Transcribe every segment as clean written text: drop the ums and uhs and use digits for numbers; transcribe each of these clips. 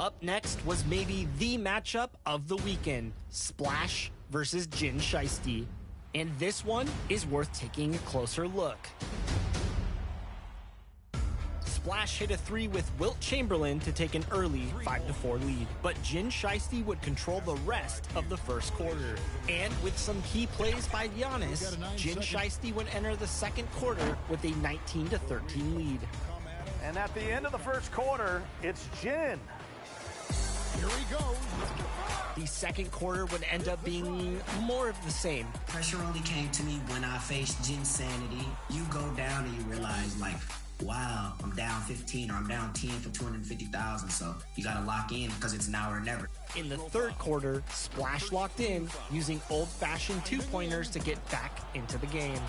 Up next was maybe the matchup of the weekend, Splash versus Jin Shiesty. And this one is worth taking a closer look. Splash hit a 3 with Wilt Chamberlain to take an early 5-4 lead, but Jin Shiesty would control the rest of the first quarter. And with some key plays by Giannis, Jin Shiesty would enter the second quarter with a 19-13 lead. And at the end of the first quarter, it's Jin. Here he goes. The second quarter would end up being more of the same. Pressure only came to me when I faced Jinsanity. You go down and you realize, like, wow, I'm down 15 or I'm down 10 for 250,000. So you got to lock in because it's now or never. In the third quarter, Splash locked in, using old-fashioned two-pointers to get back into the game.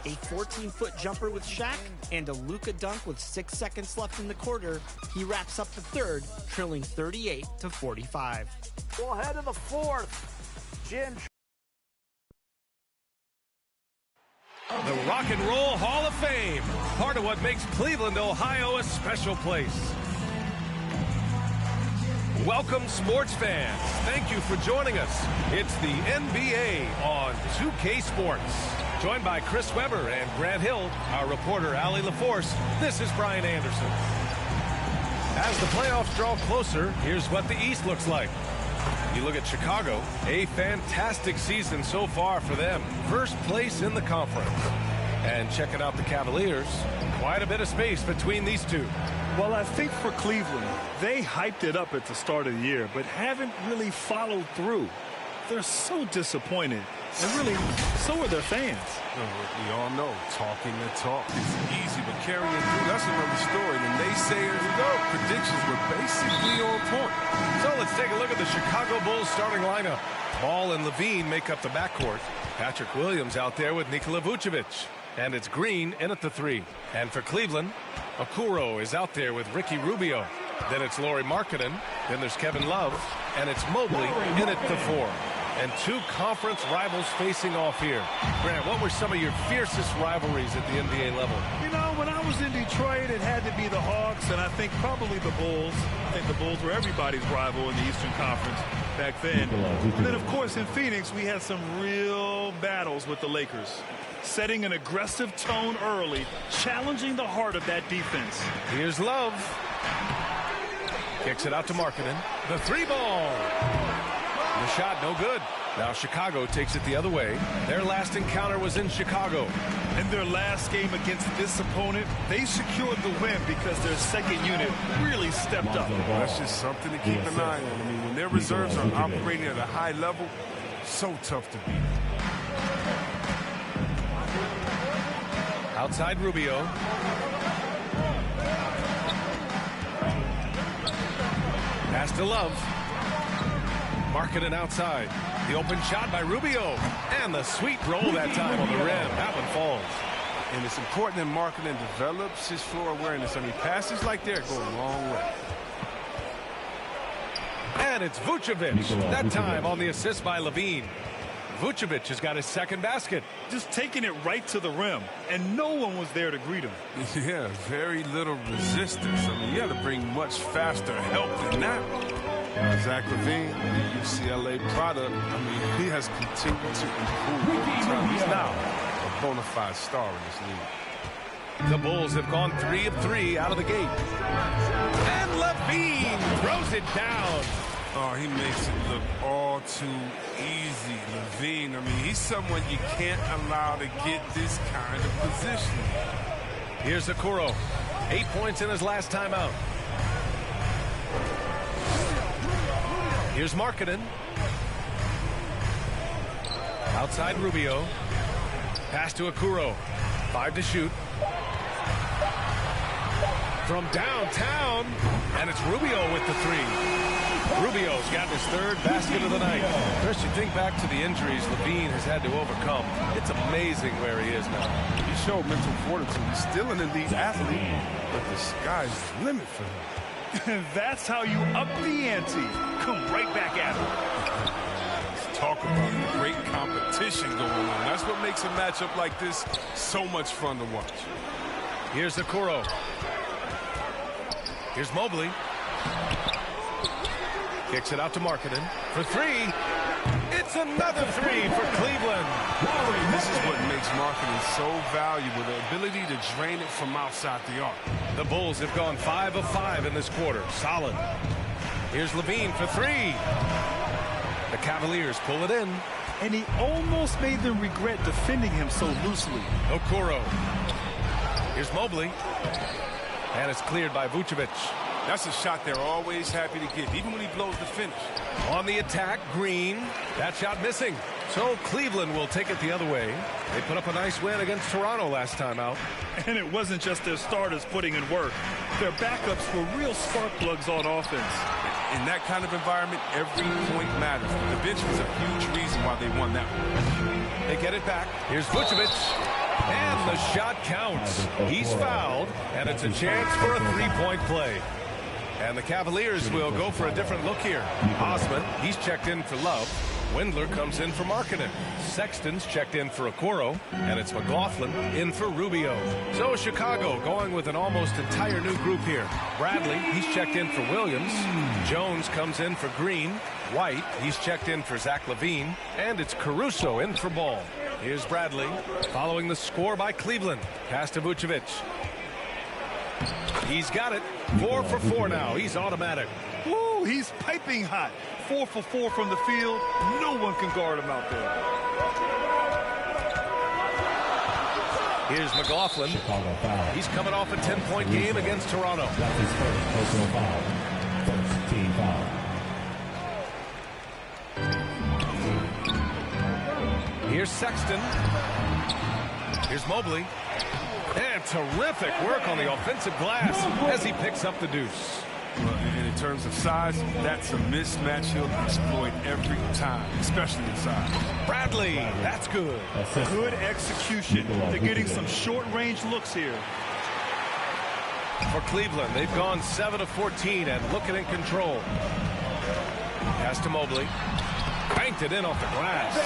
A 14-foot jumper with Shaq and a Luka dunk with 6 seconds left in the quarter. He wraps up the third, trailing 38-45. We'll head to the fourth. Jin. The Rock and Roll Hall of Fame, part of what makes Cleveland, Ohio a special place. Welcome, sports fans. Thank you for joining us. It's the NBA on 2K Sports. Joined by Chris Webber and Grant Hill, our reporter Allie LaForce, this is Brian Anderson. As the playoffs draw closer, here's what the East looks like. You look at Chicago, a fantastic season so far for them. First place in the conference. And checking out the Cavaliers, quite a bit of space between these two. Well, I think for Cleveland, they hyped it up at the start of the year, but haven't really followed through. They're so disappointed, and really, so are their fans. We all know talking the talk is easy, but carrying through, that's another story. The naysayers, predictions were basically on point. So let's take a look at the Chicago Bulls starting lineup. Ball and Levine make up the backcourt. Patrick Williams out there with Nikola Vucevic. And it's Green in at the 3. And for Cleveland, Okoro is out there with Ricky Rubio. Then it's Lauri Markkanen. Then there's Kevin Love. And it's Mobley in at the 4. And two conference rivals facing off here. Grant, what were some of your fiercest rivalries at the NBA level? You know, when I was in Detroit, it had to be the Hawks, and I think probably the Bulls. I think the Bulls were everybody's rival in the Eastern Conference back then. And then, of course, in Phoenix, we had some real battles with the Lakers. Setting an aggressive tone early, challenging the heart of that defense. Here's Love. Kicks it out to Markkanen. The 3-ball. The shot, no good. Now Chicago takes it the other way. Their last encounter was in Chicago. In their last game against this opponent, they secured the win because their second unit really stepped up. That's just something to keep an eye on. I mean, when their reserves are operating at a high level, so tough to beat. Outside Rubio. Pass to Love. Markkanen outside. The open shot by Rubio. And the sweet roll that time on the rim. That one falls. And it's important that Markkanen develops his floor awareness. I mean, passes like that go a long way. And it's Vucevic. That time on the assist by Levine. Vucevic has got his second basket. Just taking it right to the rim, and no one was there to greet him. Yeah, very little resistance. I mean, you had to bring much faster help than that. Zach LaVine, the UCLA product, I mean, he has continued to improve. He's now a bona fide star in this league. The Bulls have gone 3 of 3 out of the gate. And Levine throws it down. Oh, he makes it look all too easy. Levine, I mean, he's someone you can't allow to get this kind of position. Here's Okoro. 8 points in his last time out. Here's Markkanen. Outside Rubio. Pass to Okoro. 5 to shoot. From downtown. And it's Rubio with the 3. Rubio's got his third basket of the night. First, you think back to the injuries Levine has had to overcome. It's amazing where he is now. He showed mental fortitude. He's still an elite athlete, but the sky's the limit for him. That's how you up the ante. Come right back at him. Let's talk about the great competition going on. That's what makes a matchup like this so much fun to watch. Here's Okoro. Here's Mobley. Kicks it out to Markkanen for three. It's another three for Cleveland. This is what makes Markkanen so valuable, the ability to drain it from outside the arc. The Bulls have gone 5 of 5 in this quarter. Solid. Here's Levine for three. The Cavaliers pull it in. And he almost made them regret defending him so loosely. Okoro. Here's Mobley. And it's cleared by Vucevic. That's a shot they're always happy to get, even when he blows the finish. On the attack, Green. That shot missing. So Cleveland will take it the other way. They put up a nice win against Toronto last time out. And it wasn't just their starters putting in work. Their backups were real spark plugs on offense. In that kind of environment, every point matters. The bench was a huge reason why they won that one. They get it back. Here's Vucevic. And the shot counts. He's fouled, and it's a chance for a three-point play. And the Cavaliers will go for a different look here. Osman, he's checked in for Love. Windler comes in for Markkanen. Sexton's checked in for Okoro. And it's McLaughlin in for Rubio. So Chicago going with an almost entire new group here. Bradley, he's checked in for Williams. Jones comes in for Green. White, he's checked in for Zach LaVine. And it's Caruso in for Ball. Here's Bradley following the score by Cleveland. Pass to Vucevic. He's got it. 4 for 4 now. He's automatic. Woo, he's piping hot. 4 for 4 from the field. No one can guard him out there. Here's McLaughlin. He's coming off a 10-point game against Toronto. That's his first personal foul. First team foul. Here's Sexton. Here's Mobley. And terrific work on the offensive glass as he picks up the deuce. Well, and in terms of size, that's a mismatch he'll exploit every time, especially inside. Bradley, that's good. Good execution. They're getting some short-range looks here. For Cleveland, they've gone 7 of 14 and looking in control. Pass to Mobley. Banked it in off the glass.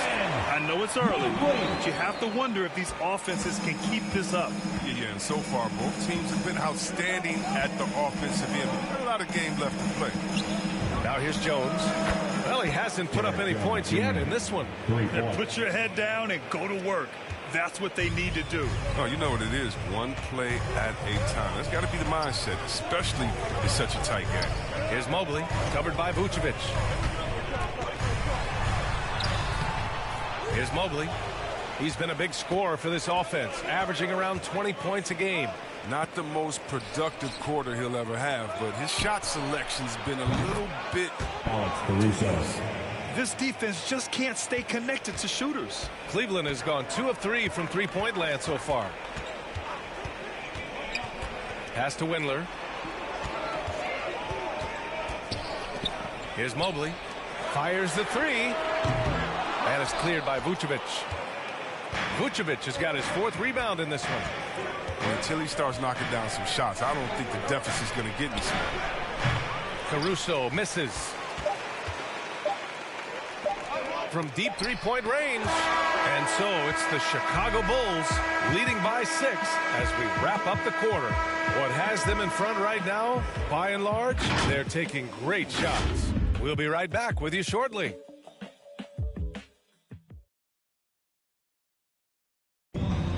I know it's early, but you have to wonder if these offenses can keep this up. Yeah, and so far, both teams have been outstanding at the offensive end. But a lot of game left to play. Now here's Jones. Well, he hasn't put up any points yet in this one. And put your head down and go to work. That's what they need to do. Oh, you know what it is. One play at a time. That's got to be the mindset, especially in such a tight game. Here's Mobley, covered by Vucevic. Here's Mobley. He's been a big scorer for this offense, averaging around 20 points a game. Not the most productive quarter he'll ever have, but his shot selection's been a little bit... Alex Caruso. This defense just can't stay connected to shooters. Cleveland has gone 2 of 3 from three-point land so far. Pass to Windler. Here's Mobley. Fires the three. And it's cleared by Vucevic. Vucevic has got his 4th rebound in this one. And until he starts knocking down some shots, I don't think the deficit's going to get any smaller. Caruso misses. From deep three-point range. And so it's the Chicago Bulls leading by 6 as we wrap up the quarter. What has them in front right now, by and large, they're taking great shots. We'll be right back with you shortly.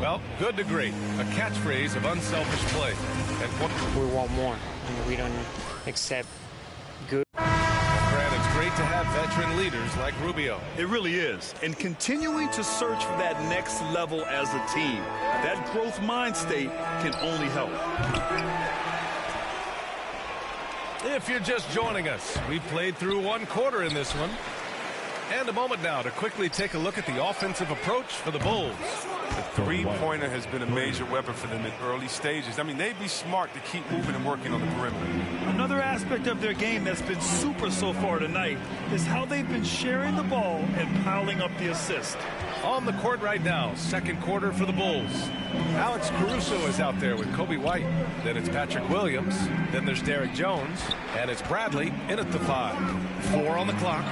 Well, good to great. A catchphrase of unselfish play. And we want more. And we don't accept good. Brad, it's great to have veteran leaders like Rubio. It really is. And continuing to search for that next level as a team. That growth mind state can only help. If you're just joining us, we've played through 1 quarter in this one. And a moment now to quickly take a look at the offensive approach for the Bulls. The three-pointer has been a major weapon for them in early stages. I mean, they'd be smart to keep moving and working on the perimeter. Another aspect of their game that's been super so far tonight is how they've been sharing the ball and piling up the assist. On the court right now, 2nd quarter for the Bulls. Alex Caruso is out there with Kobe White. Then it's Patrick Williams. Then there's Derek Jones. And it's Bradley in at the 5. 4 on the clock.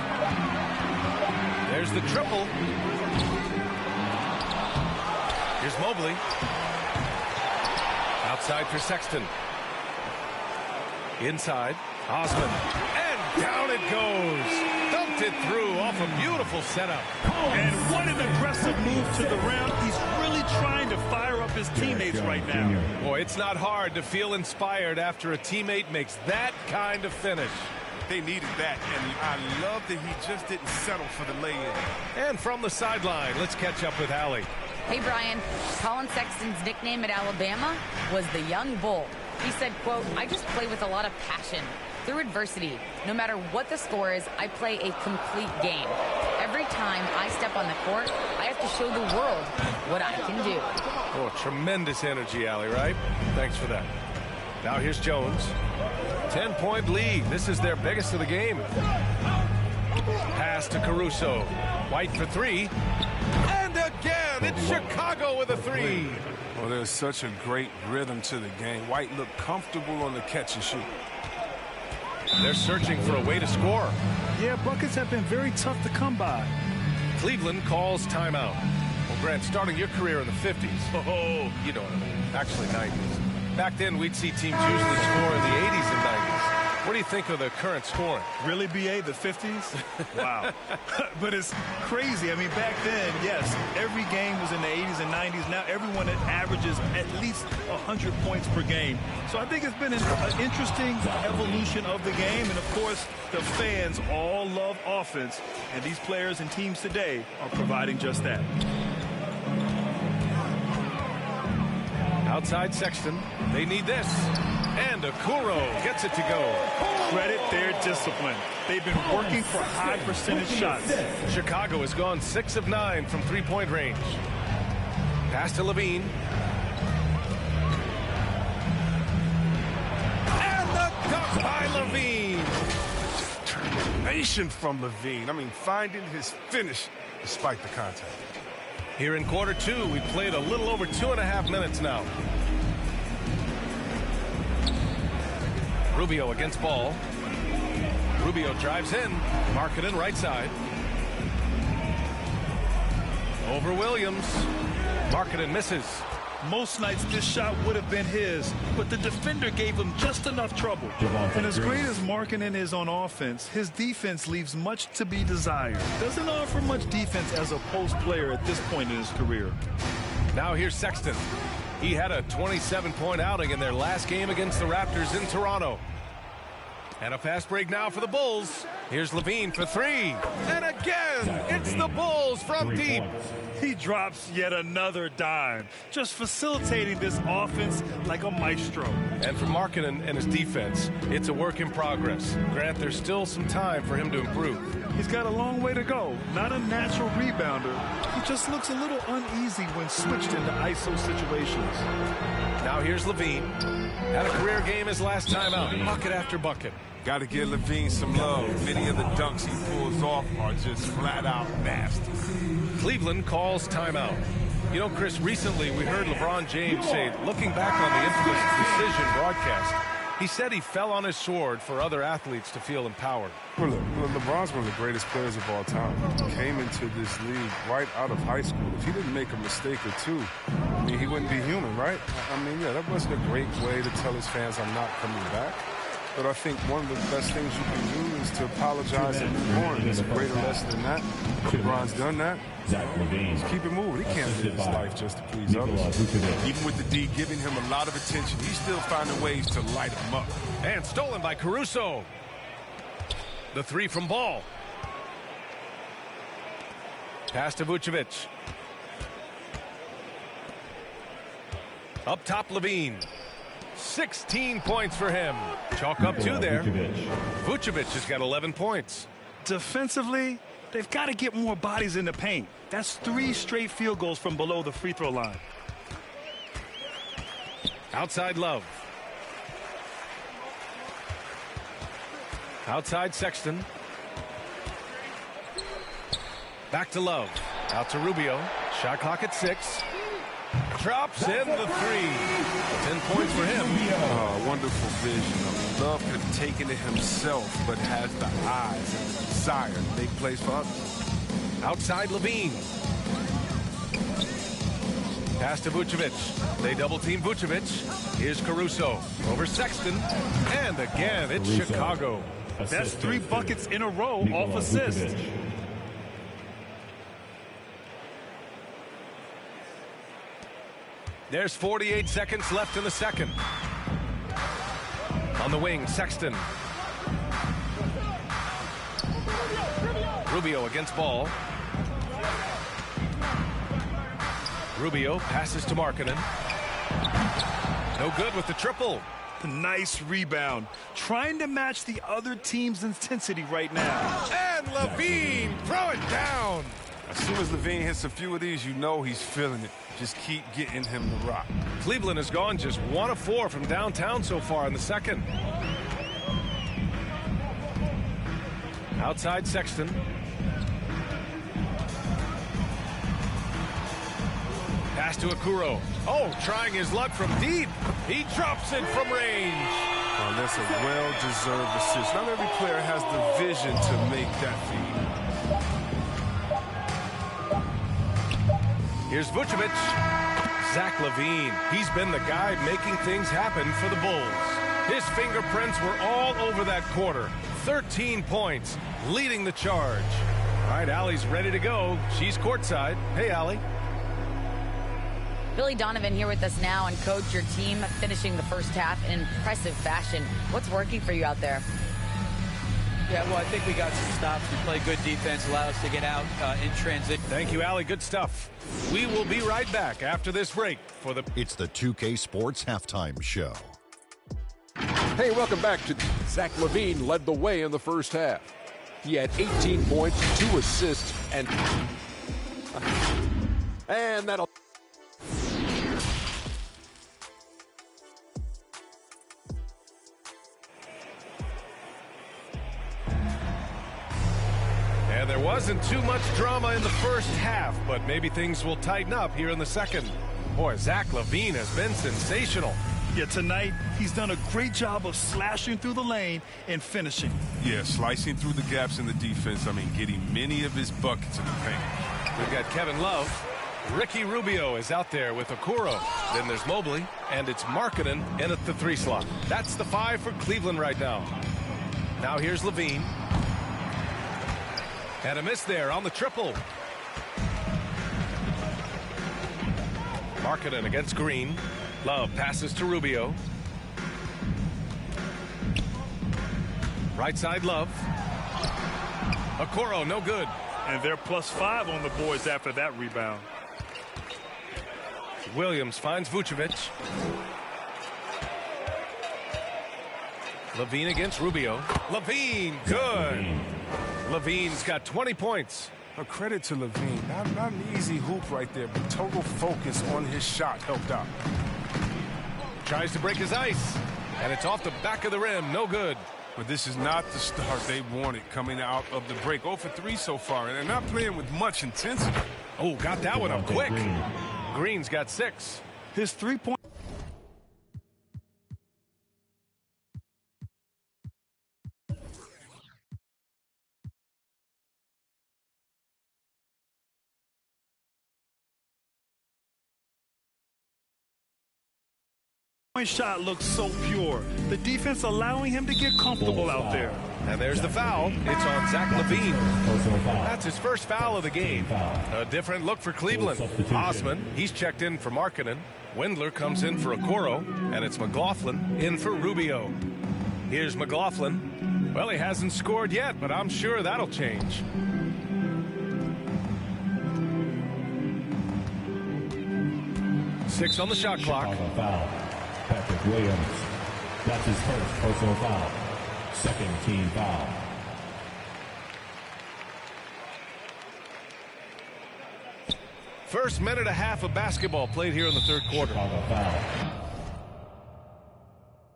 There's the triple. Here's Mobley. Outside for Sexton. Inside. Osman, and down it goes. Dunked it through off a beautiful setup. And what an aggressive move to the rim. He's really trying to fire up his teammates right now. Boy, it's not hard to feel inspired after a teammate makes that kind of finish. They needed that, and I love that he just didn't settle for the lay-in. And from the sideline, let's catch up with Allie. Hey, Brian. Colin Sexton's nickname at Alabama was the Young Bull. He said, quote, "I just play with a lot of passion. Through adversity, no matter what the score is, I play a complete game. Every time I step on the court, I have to show the world what I can do." Oh, tremendous energy, Allie, right? Thanks for that. Now here's Jones. 10-point lead. This is their biggest of the game. Pass to Caruso. White for three. And again, it's Chicago with a three. Well, there's such a great rhythm to the game. White looked comfortable on the catch and shoot. They're searching for a way to score. Yeah, buckets have been very tough to come by. Cleveland calls timeout. Well, Grant, starting your career in the 50s. Oh, you know what I mean. Actually, 90s. Back then, we'd see teams usually score in the 80s and 90s. What do you think of the current scoring? Really, BA, the 50s? Wow. But it's crazy. I mean, back then, yes, every game was in the 80s and 90s. Now everyone averages at least 100 points per game. So I think it's been an interesting evolution of the game. And, of course, the fans all love offense. And these players and teams today are providing just that. Outside Sexton. They need this. And Okoro gets it to go. Credit their discipline. They've been working for high percentage shots. Chicago has gone 6 of 9 from three-point range. Pass to Levine. And the dunk by Levine. Determination from Levine. I mean, finding his finish despite the contact. Here in quarter two, we've played a little over 2.5 minutes now. Rubio against Ball. Rubio drives in. Markkanen right side. Over Williams. Markkanen misses. Most nights this shot would have been his, but the defender gave him just enough trouble. And as great as Markkanen is on offense, his defense leaves much to be desired. Doesn't offer much defense as a post player at this point in his career. Now here's Sexton. He had a 27-point outing in their last game against the Raptors in Toronto. And a fast break now for the Bulls. Here's Levine for three. And again, it's the Bulls from deep. He drops yet another dime, just facilitating this offense like a maestro. And for Markkanen and his defense, it's a work in progress. Grant, there's still some time for him to improve. He's got a long way to go. Not a natural rebounder. He just looks a little uneasy when switched into ISO situations. Now here's Levine. Had a career game his last time out, bucket after bucket. Got to give Levine some love. Many of the dunks he pulls off are just flat out nasty. Cleveland calls timeout. You know, Chris, recently we heard LeBron James say, looking back on the infamous decision broadcast, he said he fell on his sword for other athletes to feel empowered. Well, look, LeBron's one of the greatest players of all time. He came into this league right out of high school. If he didn't make a mistake or two, I mean, he wouldn't be human, right? I mean, yeah, that wasn't a great way to tell his fans I'm not coming back. But I think one of the best things you can do is to apologize and move on. It's a greater lesson than that. LeBron's done that. Just keep it moving. He can't live his life just to please others. Even with the D giving him a lot of attention, he's still finding ways to light him up. And stolen by Caruso. The three from Ball. Pass to Vucevic. Up top, Levine. 16 points for him. Chalk up two there. Vucevic has got 11 points. Defensively, they've got to get more bodies in the paint. That's 3 straight field goals from below the free throw line. Outside Love. Outside Sexton. Back to Love. Out to Rubio. Shot clock at 6. Drops in the 3. 10 points for him. Wonderful vision. Love could have taken it himself, but has the eyes and the desire to make plays for others. Outside Levine. Pass to Vucevic. They double-team Vucevic. Here's Caruso over Sexton. And again, it's Caruso. Chicago. That's 3 buckets in a row off assist. There's 48 seconds left in the second. On the wing, Sexton. Rubio against Ball. Rubio passes to Markkanen. No good with the triple. Nice rebound. Trying to match the other team's intensity right now. And LaVine, throw it down. As soon as LaVine hits a few of these, you know he's feeling it. Just keep getting him the rock. Cleveland has gone just 1 of 4 from downtown so far in the second. Outside Sexton. Pass to Okoro. Oh, trying his luck from deep. He drops it from range. Oh, that's a well-deserved assist. Not every player has the vision to make that feed. Here's Vucevic. Zach LaVine. He's been the guy making things happen for the Bulls. His fingerprints were all over that quarter. 13 points, leading the charge. All right, Allie's ready to go. She's courtside. Hey, Allie. Billy Donovan here with us now, and coach, your team finishing the first half in impressive fashion. What's working for you out there? Yeah, well, I think we got some stops. We play good defense, allow us to get out in transit. Thank you, Allie. Good stuff. We will be right back after this break for the... It's the 2K Sports Halftime Show. Hey, welcome back to... Zach LaVine led the way in the first half. He had 18 points, 2 assists, and that'll... And there wasn't too much drama in the first half, but maybe things will tighten up here in the second. Boy, Zach LaVine has been sensational. Yeah, tonight he's done a great job of slashing through the lane and finishing. Yeah, slicing through the gaps in the defense. I mean, getting many of his buckets in the paint. We've got Kevin Love. Ricky Rubio is out there with Okoro. Then there's Mobley, and it's Markkanen in at the 3 slot. That's the 5 for Cleveland right now. Now here's LaVine. And a miss there on the triple. Markkanen against Green. Love passes to Rubio. Right side, Love. Okoro, no good. And they're +5 on the boards after that rebound. Williams finds Vucevic. LaVine against Rubio. LaVine, good. LaVine's got 20 points. A credit to LaVine. Not an easy hoop right there, but total focus on his shot helped out. Tries to break his ice, and it's off the back of the rim. No good. But this is not the start they wanted coming out of the break. 0 for 3 so far, and they're not playing with much intensity. Oh, got that one up quick. Green's got 6. His 3-point. Shot looks so pure. The defense allowing him to get comfortable out there. And there's the foul. It's on Zach LaVine. That's his first foul of the game. A different look for Cleveland. Osman, he's checked in for Markkanen. Windler comes in for Okoro. And it's McLaughlin in for Rubio. Here's McLaughlin. Well, he hasn't scored yet, but I'm sure that'll change. Six on the shot clock. Patrick Williams. That's his first personal foul. Second team foul. First minute and a half of basketball played here in the third quarter. Foul.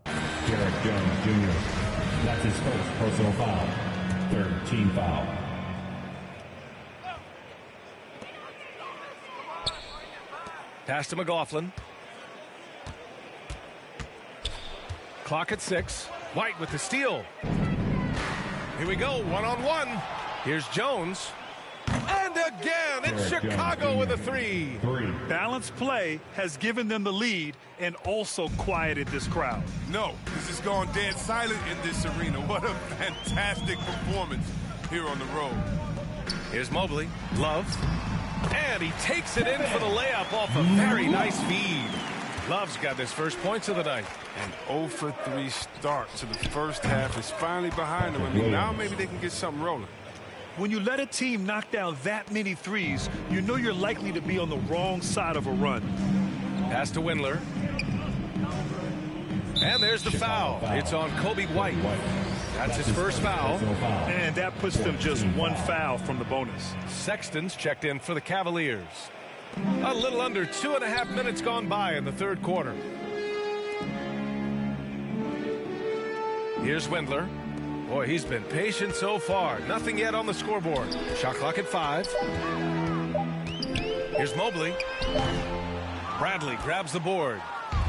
Derek Jones Jr. That's his first personal foul. Third team foul. Pass to McLaughlin. Clock at 6. White with the steal. Here we go, 1-on-1. Here's Jones. And again. It's Chicago with a three. Balanced play has given them the lead and also quieted this crowd. No, this is going dead silent in this arena. What a fantastic performance here on the road. Here's Mobley. Love. And he takes it in for the layup off a very nice feed. Love's got his first points of the night. An 0 for 3 start to the first half is finally behind them. I mean, now maybe they can get something rolling. When you let a team knock down that many threes, you know you're likely to be on the wrong side of a run. Pass to Windler. And there's the foul. It's on Kobe White. That's his first foul. And that puts them just one foul from the bonus. Sexton's checked in for the Cavaliers. A little under 2.5 minutes gone by in the third quarter. Here's Windler. Boy, he's been patient so far. Nothing yet on the scoreboard. Shot clock at 5. Here's Mobley. Bradley grabs the board.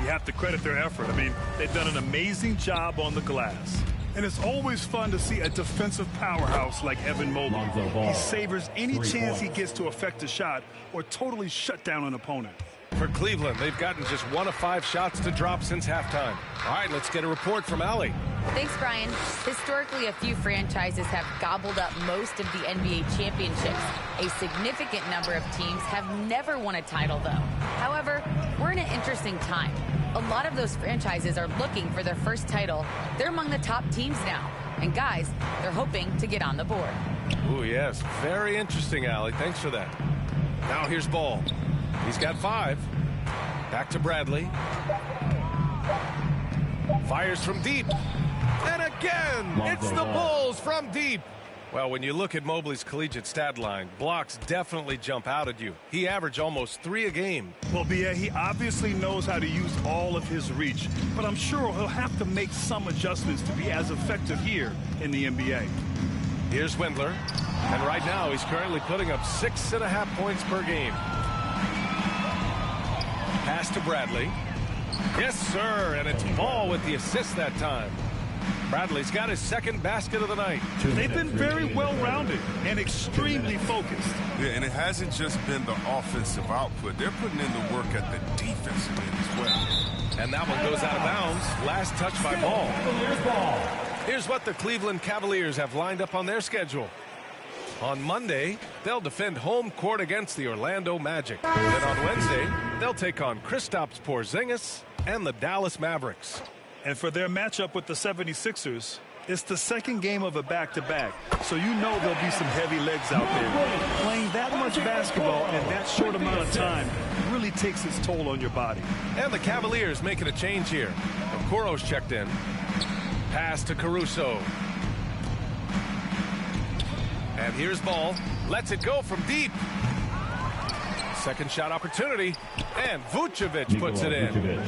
You have to credit their effort. I mean, they've done an amazing job on the glass. And it's always fun to see a defensive powerhouse like Evan Mobley. He savors any chance he gets to affect a shot or totally shut down an opponent. For Cleveland, they've gotten just 1 of 5 shots to drop since halftime. All right, let's get a report from Allie. Thanks, Brian. Historically, a few franchises have gobbled up most of the NBA championships. A significant number of teams have never won a title, though. However, we're in an interesting time. A lot of those franchises are looking for their first title. They're among the top teams now. And guys, they're hoping to get on the board. Oh, yes. Very interesting, Allie. Thanks for that. Now here's Ball. He's got 5. Back to Bradley. Fires from deep. And again, it's the Bulls from deep. Well, when you look at Mobley's collegiate stat line, blocks definitely jump out at you. He averaged almost 3 a game. Well, B.A., he obviously knows how to use all of his reach, but I'm sure he'll have to make some adjustments to be as effective here in the NBA. Here's Windler, and right now he's currently putting up 6.5 points per game. Pass to Bradley. Yes, sir, and it's Ball with the assist that time. Bradley's got his second basket of the night. They've been very well-rounded and extremely focused. Yeah, and it hasn't just been the offensive output. They're putting in the work at the defensive end as well. And that one goes out of bounds. Last touch by Ball. Here's what the Cleveland Cavaliers have lined up on their schedule. On Monday, they'll defend home court against the Orlando Magic. Then on Wednesday, they'll take on Kristaps Porzingis and the Dallas Mavericks. And for their matchup with the 76ers, it's the second game of a back-to-back. So you know there'll be some heavy legs out there. Playing that much basketball in that short amount of time really takes its toll on your body. And the Cavaliers making a change here. Okoro's checked in. Pass to Caruso. And here's Ball. Lets it go from deep. Second shot opportunity. And Vucevic puts it in.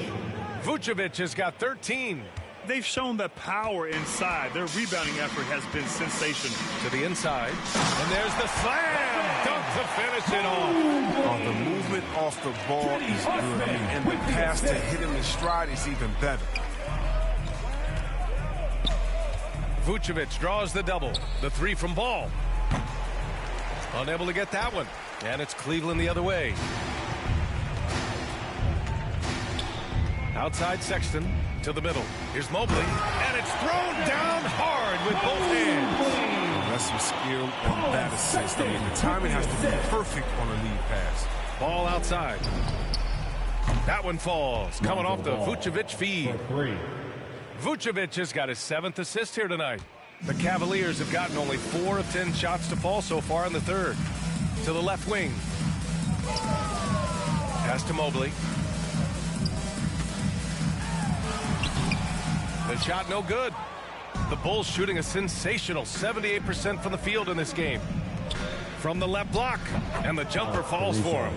Vucevic has got 13. They've shown the power inside. Their rebounding effort has been sensational. To the inside. And there's the slam dunk to finish it off. Oh, the movement off the ball is good. I mean, and the pass to hit him in stride is even better. Vucevic draws the double. The 3 from Ball. Unable to get that one. And it's Cleveland the other way. Outside Sexton to the middle. Here's Mobley. And it's thrown down hard with both hands. Oh, that's some skill on that assist. I mean, the timing has to be perfect on a lead pass. Ball outside. That one falls. Coming off the Vucevic feed. Vucevic has got his 7th assist here tonight. The Cavaliers have gotten only 4 of 10 shots to fall so far in the third. To the left wing. Pass to Mobley. The shot no good. The Bulls shooting a sensational 78% from the field in this game. From the left block. And the jumper falls for him.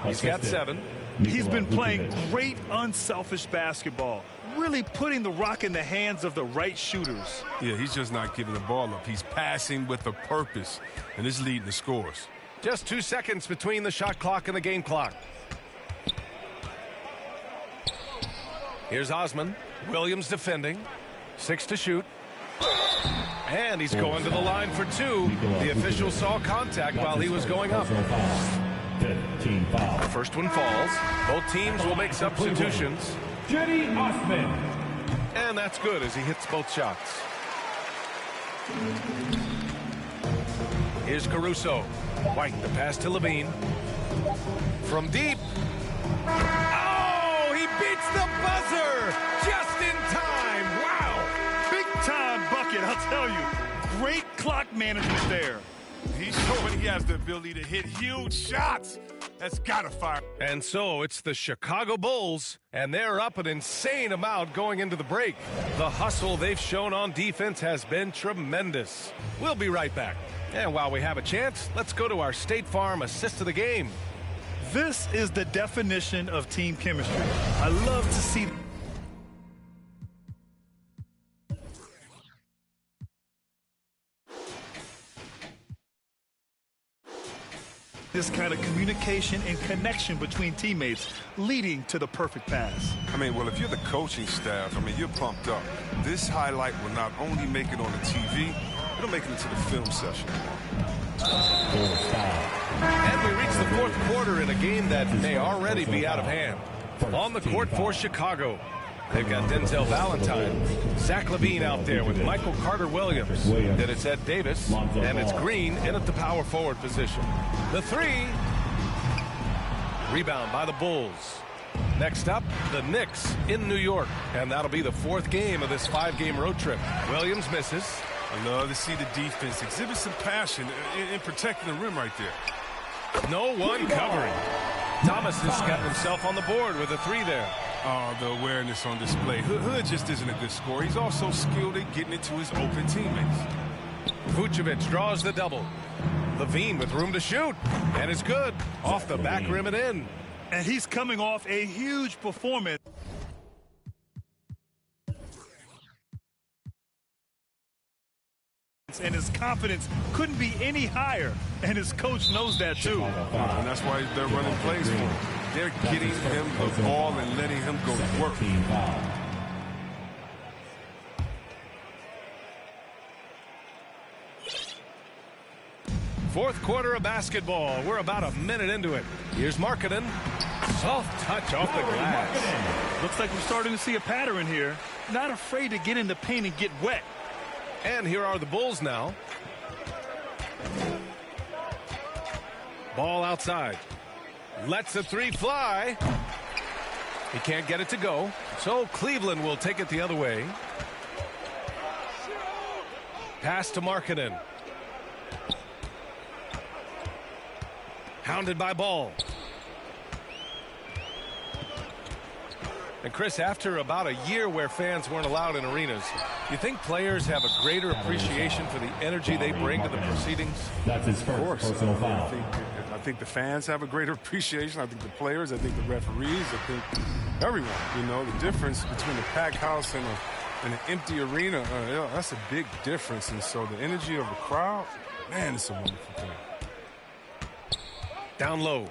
He's got 7. He's been playing great unselfish basketball. Really putting the rock in the hands of the right shooters. Yeah, he's just not giving the ball up. He's passing with a purpose, and it's leading the scores. Just 2 seconds between the shot clock and the game clock. Here's Osman. Williams defending. 6 to shoot. And he's going to the line for two. The official saw contact while he was going up. The first one falls. Both teams will make substitutions. Jenny Osman. And that's good as he hits both shots. Here's Caruso. White, the pass to Levine. From deep. Oh, he beats the buzzer just in time. Wow. Big time bucket, I'll tell you. Great clock management there. He's showing he has the ability to hit huge shots. That's gotta fire. And so it's the Chicago Bulls, and they're up an insane amount going into the break. The hustle they've shown on defense has been tremendous. We'll be right back. And while we have a chance, let's go to our State Farm assist of the game. This is the definition of team chemistry. I love to see this kind of communication and connection between teammates, leading to the perfect pass. I mean, well, if you're the coaching staff, I mean, you're pumped up. This highlight will not only make it on the TV, it'll make it into the film session. And we reach the fourth quarter in a game that may already be out of hand. On the court for Chicago, they've got Denzel Valentine, Zach LaVine out there with Michael Carter-Williams. Then it's Ed Davis, and it's Green in at the power forward position. The three. Rebound by the Bulls. Next up, the Knicks in New York, and that'll be the fourth game of this 5-game road trip. Williams misses. I love to see the defense exhibit some passion in protecting the rim right there. No one covering. Thomas has got himself on the board with a three there. Oh, the awareness on display. Hood just isn't a good scorer. He's also skilled at getting it to his open teammates. Vucevic draws the double. LaVine with room to shoot, and it's good. Off the back rim and in. And he's coming off a huge performance. And his confidence couldn't be any higher, and his coach knows that too. And that's why they're running plays for him. They're getting him the ball and letting him go to work. Fourth quarter of basketball. We're about a minute into it. Here's Markkanen. Soft touch off the glass. Looks like we're starting to see a pattern here. Not afraid to get in the paint and get wet. And here are the Bulls now. Ball outside. Lets the three fly. He can't get it to go. So Cleveland will take it the other way. Pass to Markkanen. Hounded by Ball. And Chris, after about a year where fans weren't allowed in arenas, you think players have a greater appreciation for the energy they bring to the proceedings? That's his first personal foul. I think the fans have a greater appreciation. I think the players, I think the referees, I think everyone. You know, the difference between a packed house and an empty arena, that's a big difference. And so the energy of the crowd, man, it's a wonderful thing. Down low.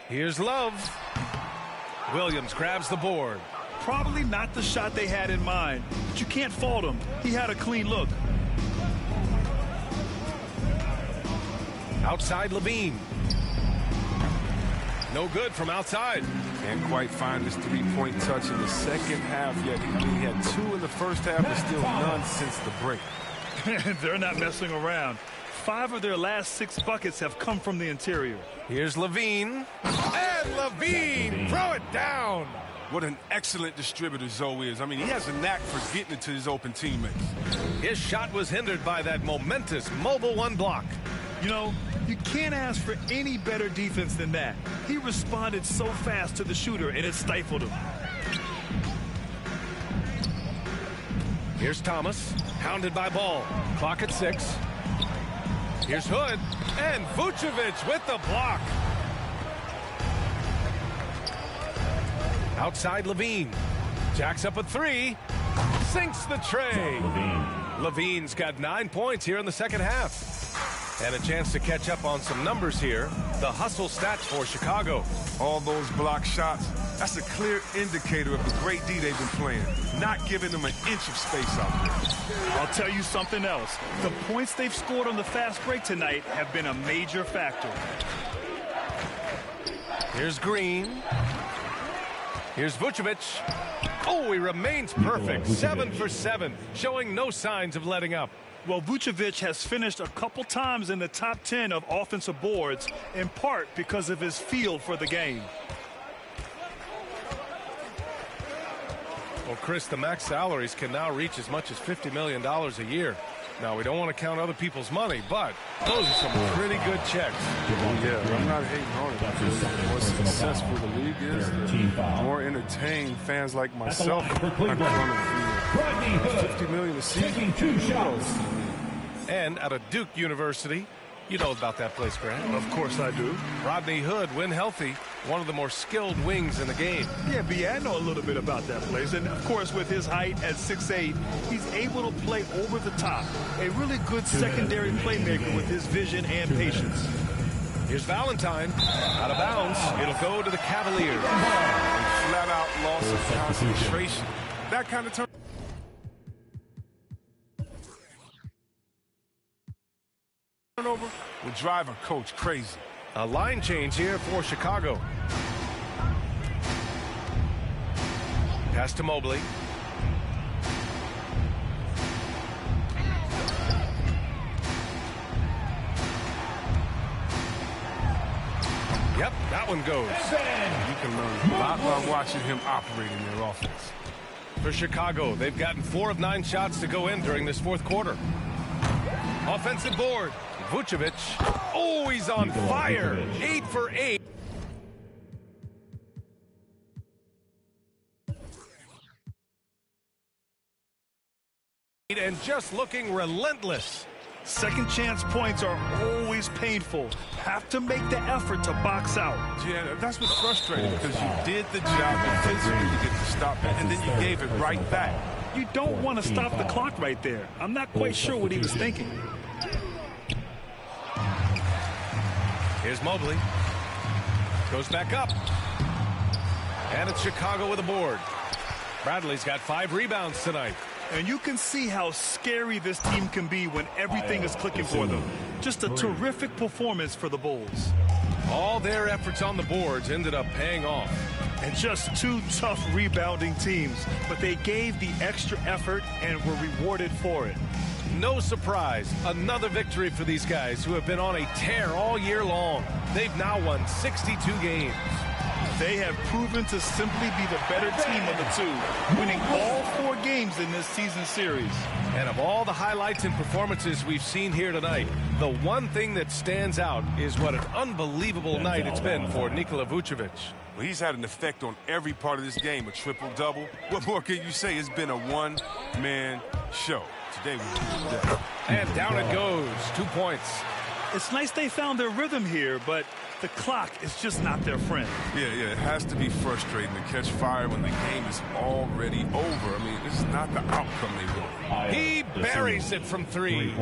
Here's Love. Williams grabs the board. Probably not the shot they had in mind, but you can't fault him. He had a clean look. Outside LaVine. No good from outside. Can't quite find his three-point touch in the second half yet. I mean, he had 2 in the first half, but still none since the break. They're not messing around. 5 of their last 6 buckets have come from the interior. Here's LaVine. And LaVine, throw it down. What an excellent distributor Zoe is. I mean, he has a knack for getting it to his open teammates. His shot was hindered by that momentous mobile one block. You know, you can't ask for any better defense than that. He responded so fast to the shooter, and it stifled him. Here's Thomas, hounded by Ball. Clock at 6. Here's Hood, and Vucevic with the block. Outside LaVine. Jacks up a 3. Sinks the tray. LaVine's got 9 points here in the second half. And a chance to catch up on some numbers here. The hustle stats for Chicago. All those block shots, That's a clear indicator of the great D they've been playing, not giving them an inch of space out there. I'll tell you something else. The points they've scored on the fast break tonight have been a major factor. Here's Green. Here's Vucevic. Oh, he remains perfect. 7 for 7, showing no signs of letting up. Well, Vucevic has finished a couple times in the top 10 of offensive boards, in part because of his feel for the game. Well, Chris, the max salaries can now reach as much as $50 million a year. Now, we don't want to count other people's money, but those are some pretty good checks. Yeah, I'm not hating on it. The more successful the league is, the more entertained fans like myself are going to feel. $50 million a season. 2 shots. And at a Duke University, you know about that place, Grant. Of course I do. Rodney Hood, when healthy, one of the more skilled wings in the game. Yeah, B, I know a little bit about that place. And, of course, with his height at 6'8", he's able to play over the top. A really good secondary playmaker with his vision and patience. Here's Valentine. Out of bounds. It'll go to the Cavaliers. Flat-out loss of concentration. That kind of turn. Turnover will drive a coach crazy. A line change here for Chicago. Pass to Mobley. Yep, that one goes. You can learn a lot while watching him operate in their offense. For Chicago, they've gotten 4 of 9 shots to go in during this fourth quarter. Offensive board. Vucevic. Oh, he's on fire. 8 for 8. And just looking relentless. Second chance points are always painful. Have to make the effort to box out. Yeah, that's what's frustrating because you did the job defensively to get the stop, and then you gave it right back. You don't want to stop the clock right there. I'm not quite sure what he was thinking. Here's Mobley. Goes back up. And it's Chicago with a board. Bradley's got 5 rebounds tonight. And you can see how scary this team can be when everything is clicking for them. Just a terrific performance for the Bulls. All their efforts on the boards ended up paying off. And just 2 tough rebounding teams, but they gave the extra effort and were rewarded for it. No surprise, another victory for these guys who have been on a tear all year long. They've now won 62 games. They have proven to simply be the better team of the two, winning all 4 games in this season series. And of all the highlights and performances we've seen here tonight, the one thing that stands out is what an unbelievable night it's been for Nikola Vucevic. Well, he's had an effect on every part of this game, a triple-double. What more can you say? It's been a one-man show. Today was Tuesday. And down it goes, 2 points. It's nice they found their rhythm here, but the clock is just not their friend. Yeah, it has to be frustrating to catch fire when the game is already over. I mean, this is not the outcome they want. He buries it from 3.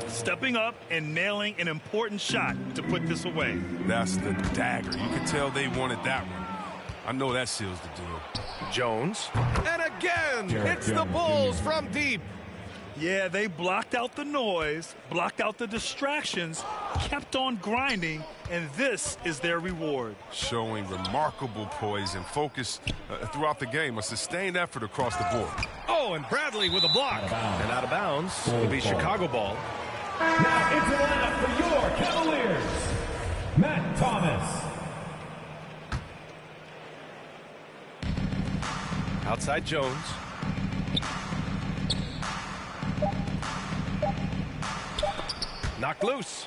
Stepping up and nailing an important shot to put this away. That's the dagger. You could tell they wanted that one. I know that seals the deal. Jones. And again, it's the Bulls from deep. Yeah, they blocked out the noise, blocked out the distractions, kept on grinding, and this is their reward. Showing remarkable poise and focus throughout the game, a sustained effort across the board. Oh, and Bradley with a block. And out of bounds. It'll be Chicago ball. Now into the lineup for your Cavaliers, Matt Thomas. Outside Jones. Knocked loose.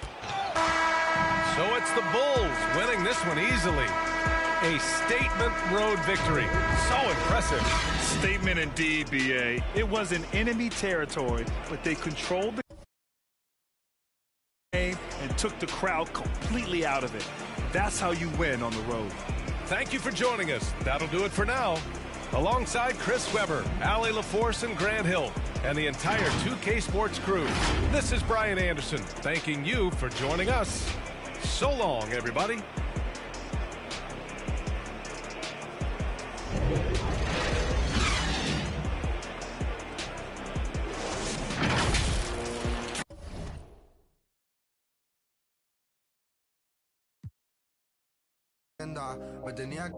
So it's the Bulls winning this one easily. A statement road victory. So impressive. Statement indeed, B.A. It was in enemy territory, but they controlled the game and took the crowd completely out of it. That's how you win on the road. Thank you for joining us. That'll do it for now. Alongside Chris Webber, Allie LaForce, and Grant Hill, and the entire 2K Sports crew, this is Brian Anderson, thanking you for joining us. So long, everybody. me tenía